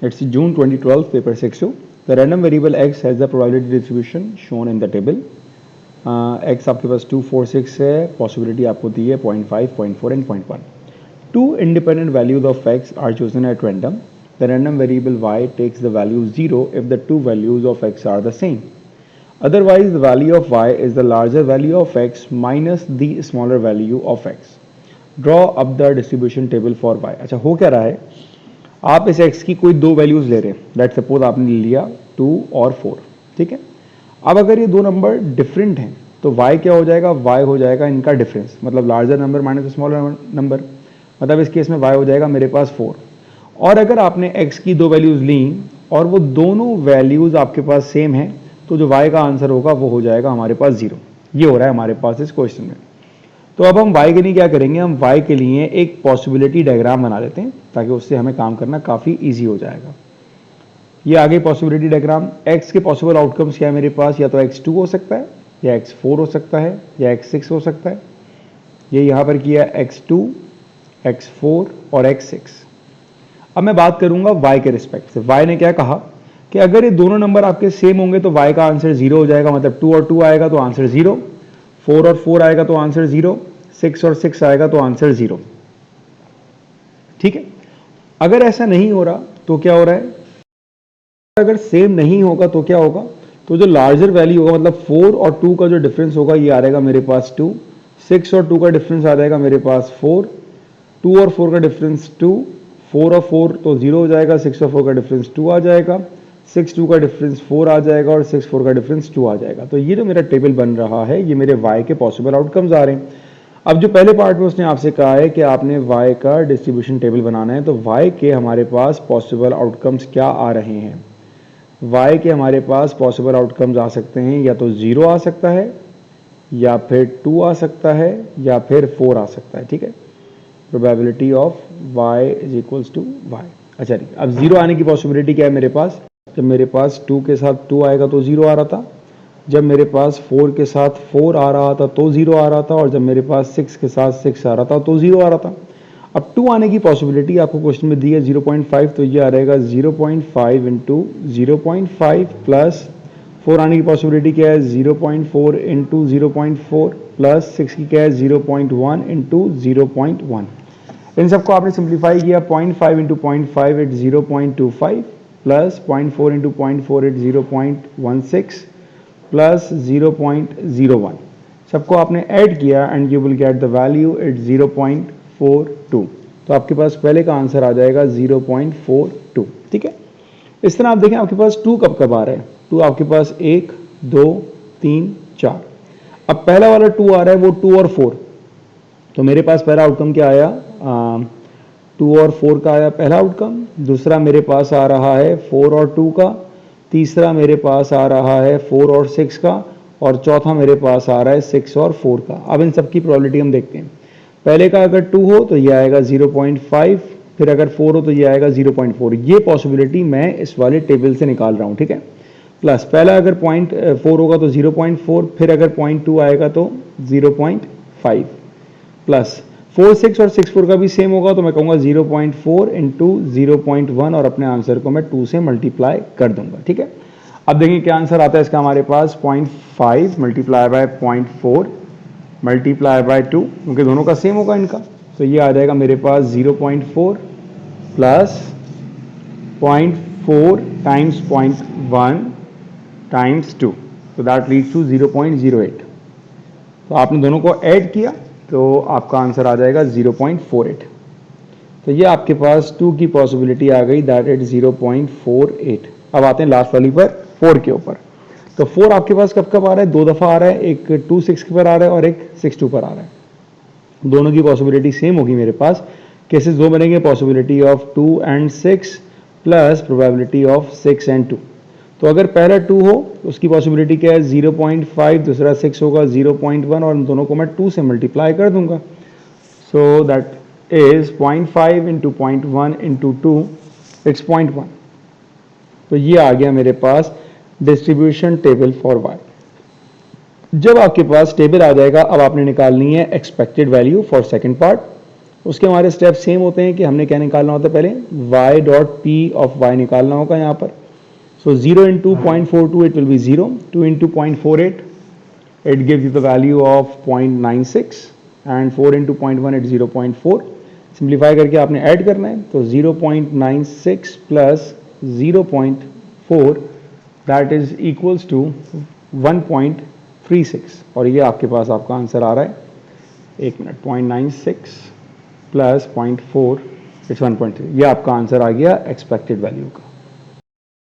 It's June 2012, paper 6.2. The random variable x has the probability distribution shown in the table. X आपके पास 2, 4, 6 है, possibility आपको दी है 0.5, 0.4 and 0.1. Two independent values of x are chosen at random. The random variable y takes the value 0 if the two values of x are the same. Otherwise, the value of y is the larger value of x minus the smaller value of x. Draw up the distribution table for y. अच्छा हो क्या रहा है, आप इस x की कोई दो वैल्यूज़ ले रहे हैं. दैट सपोज आपने लिया 2 और 4. ठीक है. अब अगर ये दो नंबर डिफरेंट हैं तो y क्या हो जाएगा, y हो जाएगा इनका डिफरेंस, मतलब larger number minus smaller number. मतलब इस केस में y हो जाएगा मेरे पास 4. और अगर आपने x की दो वैल्यूज़ ली और वो दोनों वैल्यूज़ आपके पास सेम हैं तो जो y का आंसर होगा वो हो जाएगा हमारे पास 0. ये हो रहा है हमारे पास इस क्वेश्चन में. तो अब हम y के लिए क्या करेंगे, हम y के लिए एक पॉसिबिलिटी डायग्राम बना लेते हैं ताकि उससे हमें काम करना काफ़ी इजी हो जाएगा. ये आगे पॉसिबिलिटी डायग्राम. x के पॉसिबल आउटकम्स क्या है मेरे पास, या तो x2 हो सकता है या x4 हो सकता है या x6 हो सकता है. ये यहाँ पर किया x2, x4 और x6. अब मैं बात करूँगा y के रिस्पेक्ट से. y ने क्या कहा कि अगर ये दोनों नंबर आपके सेम होंगे तो y का आंसर 0 हो जाएगा, मतलब 2 और 2 आएगा तो आंसर 0, 4 और 4 आएगा तो आंसर 0, 6 और 6 आएगा तो आंसर 0. ठीक है. अगर ऐसा नहीं हो रहा तो क्या हो रहा है, अगर सेम नहीं होगा तो क्या होगा, तो जो लार्जर वैल्यू होगा मतलब 4 और 2 का जो डिफरेंस होगा ये आ जाएगा मेरे पास 2, 6 और 2 का डिफरेंस आ जाएगा मेरे पास 4, 2 और 4 का डिफरेंस 2, 4 और 4 तो 0 हो जाएगा, 6 और 4 का डिफरेंस 2 आ जाएगा, 6, 2 का डिफरेंस 4 आ जाएगा और 6, 4 का डिफरेंस 2 आ जाएगा. तो ये जो मेरा टेबल बन रहा है ये मेरे y के पॉसिबल आउटकम्स आ रहे हैं. अब जो पहले पार्ट में उसने आपसे कहा है कि आपने y का डिस्ट्रीब्यूशन टेबल बनाना है, तो y के हमारे पास पॉसिबल आउटकम्स क्या आ रहे हैं. y के हमारे पास पॉसिबल आउटकम्स आ सकते हैं, या तो 0 आ सकता है या फिर 2 आ सकता है या फिर 4 आ सकता है. ठीक है. Probability of y is equals to y. अच्छा ठीक. अब 0 आने की पॉसिबिलिटी क्या है मेरे पास, जब मेरे पास 2 के साथ 2 आएगा तो 0 आ रहा था, जब मेरे पास 4 के साथ 4 आ रहा था तो 0 आ रहा था, और जब मेरे पास 6 के साथ 6 आ रहा था तो 0 आ रहा था. अब 2 आने की पॉसिबिलिटी आपको क्वेश्चन में दी है 0.5, तो ये आ रहेगा 0.5 इंटू 0.5 प्लस 4 आने की पॉसिबिलिटी क्या है 0.4 इंटू 0.4 प्लस 6 की क्या है 0.1 इंटू 0.1. इन सबको आपने सिंप्लीफाई किया, 0.5 into 0.5 it 0.25 plus 0.4 into 0.4 it 0.16 plus 0.01. सबको आपने ऐड किया and you will get the value it 0.42. तो आपके पास पहले का आंसर आ जाएगा 0.42. ठीक है. इस तरह आप देखें आपके पास 2 कब कब आ रहा है. 2 आपके पास 1, 2, 3, 4. अब पहला वाला 2 आ रहा है वो 2 और 4. तो मेरे पास पहला आउटकम क्या आया, 2 और 4 का आया पहला आउटकम. दूसरा मेरे पास आ रहा है 4 और 2 का. तीसरा मेरे पास आ रहा है 4 और 6 का. और चौथा मेरे पास आ रहा है 6 और 4 का. अब इन सब की प्रोबेबिलिटी हम देखते हैं. पहले का अगर 2 हो तो ये आएगा 0.5, फिर अगर 4 हो तो ये आएगा 0.4. ये पॉसिबिलिटी मैं इस वाले टेबल से निकाल रहा हूँ. ठीक है. प्लस पहला अगर 0.4 होगा तो 0.4, फिर अगर 0.2 आएगा तो 0.5 प्लस 4, 6 और 6, 4 का भी सेम होगा तो मैं कहूँगा 0.4 इंटू 0.1 और अपने आंसर को मैं 2 से मल्टीप्लाई कर दूंगा. ठीक है. अब देखिए क्या आंसर आता है इसका हमारे पास, 0.5 मल्टीप्लाई बाय 0.4 मल्टीप्लाई बाय 2, क्योंकि दोनों का सेम होगा इनका. तो ये आ जाएगा मेरे पास 0.4 प्लस 0.4 टाइम्स 0.1 टाइम्स 2, तो दैट लीड्स टू 0.08. तो आपने दोनों को ऐड किया तो आपका आंसर आ जाएगा 0.48. तो ये आपके पास 2 की पॉसिबिलिटी आ गई, दैट इज 0.48. अब आते हैं लास्ट वाली पर 4 के ऊपर. तो 4 आपके पास कब कब आ रहा है, 2 दफ़ा आ रहा है. एक 2, 6 पर आ रहा है और एक 6, 2 पर आ रहा है. दोनों की पॉसिबिलिटी सेम होगी मेरे पास. केसेस दो बनेंगे, possibility of 2 and 6 plus probability of 6 and 2. तो अगर पहला 2 हो उसकी पॉसिबिलिटी क्या है 0.5, दूसरा 6 होगा 0.1 और इन दोनों को मैं 2 से मल्टीप्लाई कर दूंगा. So that is 0.5 into 0.1 into 2 it's 0.1. तो ये आ गया मेरे पास डिस्ट्रीब्यूशन टेबल फॉर y. जब आपके पास टेबल आ जाएगा अब आपने निकालनी है expected value for second part. उसके हमारे स्टेप सेम होते हैं कि हमने क्या निकालना होता है, पहले y dot P of y निकालना होगा यहाँ पर. So 0 into 0.42 it will be 0, 2 into 0.48 it gives you the value of 0.96 and 4 into 0.1 it's 0.4. Simplify करके आपने ऐड करना है, तो 0.96 plus 0.4 that is equals to 1.36 और ये आपके पास आपका आंसर आ रहा है. एक मिनट, 0.96 प्लस 0.4 इट्स 1.3. ये आपका आंसर आ गया एक्सपेक्टेड वैल्यू का.